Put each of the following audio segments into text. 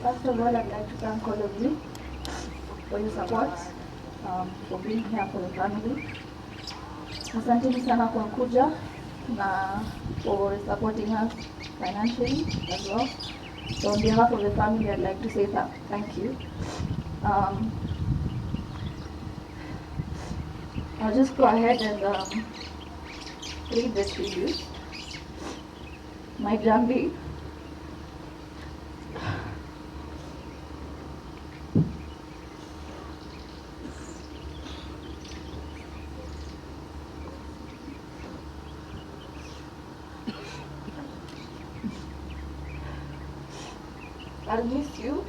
First of all, I'd like to thank all of you for your support, for being here for the family. Asanteni sana kwa kuja na for supporting us financially as well. So on behalf of the family, I'd like to say thank you. I'll just go ahead and read the tribute. My Jambi. I'll miss you.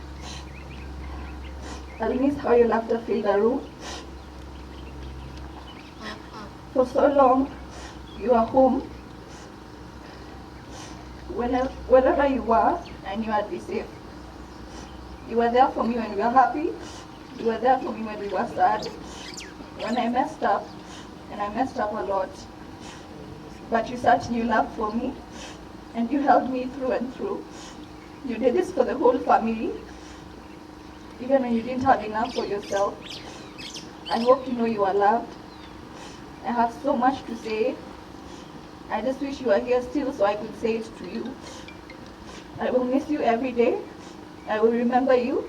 I'll miss how your laughter filled the room. For so long, you are home. Wherever you were, I knew I'd be safe. You were there for me when we were happy. You were there for me when we were sad. When I messed up, and I messed up a lot. But you such new love for me, and you held me through and through. You did this for the whole family, even when you didn't have enough for yourself. I hope you know you are loved. I have so much to say. I just wish you were here still so I could say it to you. I will miss you every day. I will remember you.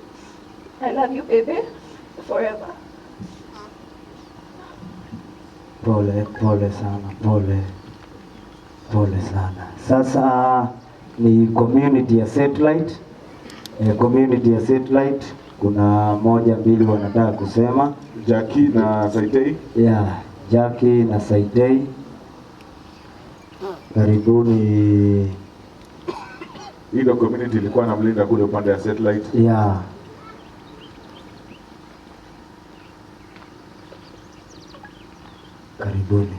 I love you, baby, forever. Pole sana, pole sana. Sasa ni community ya satellite. Community ya satellite kuna moja mbili wanataka kusema. Jackie na Saitei. Yeah, Jackie na Saitei. Karibuni. Ile community ilikuwa na mlinda kule upande ya satellite. Yeah. Karibuni.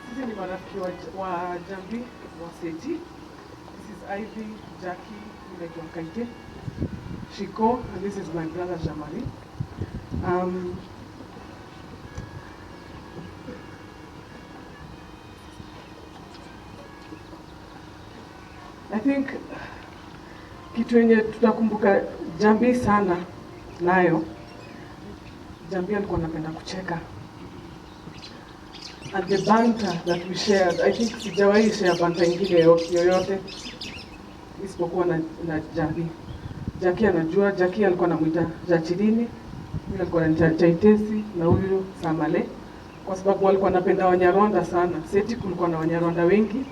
Sisi ni marafiki wa Jambi wa Seji. This is Ivy, Jackie, naitwa Kaite, Shiko, and this is my brother Jamari. I think kitu yenye tutakumbuka Jambi sana nayo, Jambi alikuwa anapenda kucheka. And the banter that we shared, I think sijawahi share banter ingine yoyote isipokuwa na Jambi. Jackie anajua, Jackie alikuwa anamuita Jachilini, mimi alikuwa ananiita Chaitesi na huyu Samale, kwa sababu walikuwa wanapenda Wanyarwanda sana. Seti kulikuwa na Wanyarwanda wengi,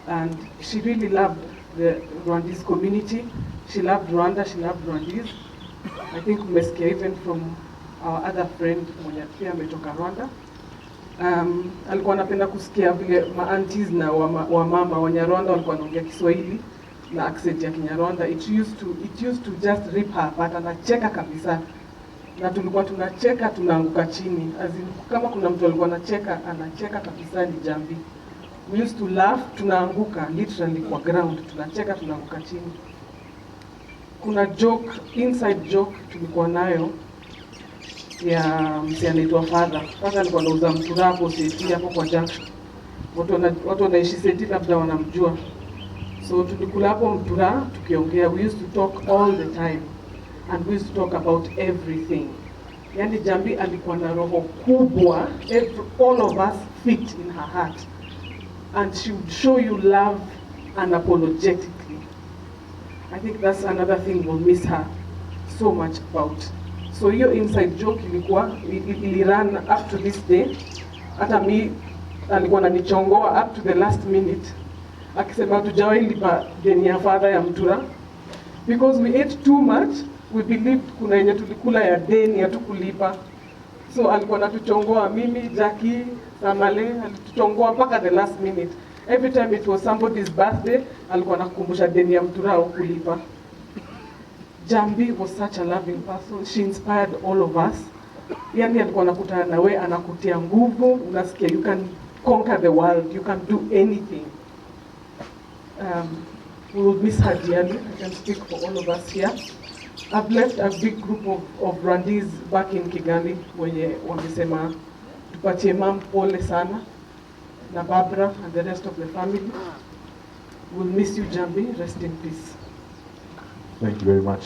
and she really loved the Rwandese community. She loved Rwanda, she loved Rwandese. I think umesikia even from our other friend mwenye pia ametoka Rwanda. Alikuwa anapenda kusikia vile ma-aunties na wamama Wanyarwanda walikuwa wanaongea Kiswahili na accent ya Kinyarwanda. It used to just rip her apart. Anacheka kabisa. Na tulikuwa tunacheka tunaanguka chini. Kama kuna mtu alikuwa anacheka kabisa ni Jambi. We used to laugh, tunaanguka literally kwa ground, tunacheka tunaanguka chini. Kuna joke, inside joke tulikuwa nayo ya msi anaitwa Father. Father alikuwa anauza mtura hapo Seti hapo kwa junction. Watu wanaishi Seti labda wanamjua. So tulikula hapo mtura tukiongea. We used to talk all the time and we used to talk about everything. Yani Jambi alikuwa na roho kubwa, all of us fit in her heart. And she would show you love unapologetically. I think that's another thing we'll miss her so much about. So hiyo inside joke ilirun up to this day. Hata mi alikuwa ananichongoa up to the last minute. Akisema tujawahi lipa deni ya Father ya mtura. Because we ate too much, we believed kuna yenye tulikula ya deni ya tukulipa. So alikuwa anatuchongoa mimi, Jackie, Samale, alituchongoa mpaka the last minute. Every time it was somebody's birthday, alikuwa anakukumbusha deni ya mtura au kulipa. Jambi was such a loving person. She inspired all of us. Yani alikuwa anakutana na wewe, anakutia nguvu, unasikia you can conquer the world, you can do anything. We will miss her dearly. I can speak for all of us here. I've left a big group of Rwandese back in Kigali wenye wamesema tupatie mam pole sana na Barbara and the rest of the family. We'll miss you, Jambi. Rest in peace. Thank you very much.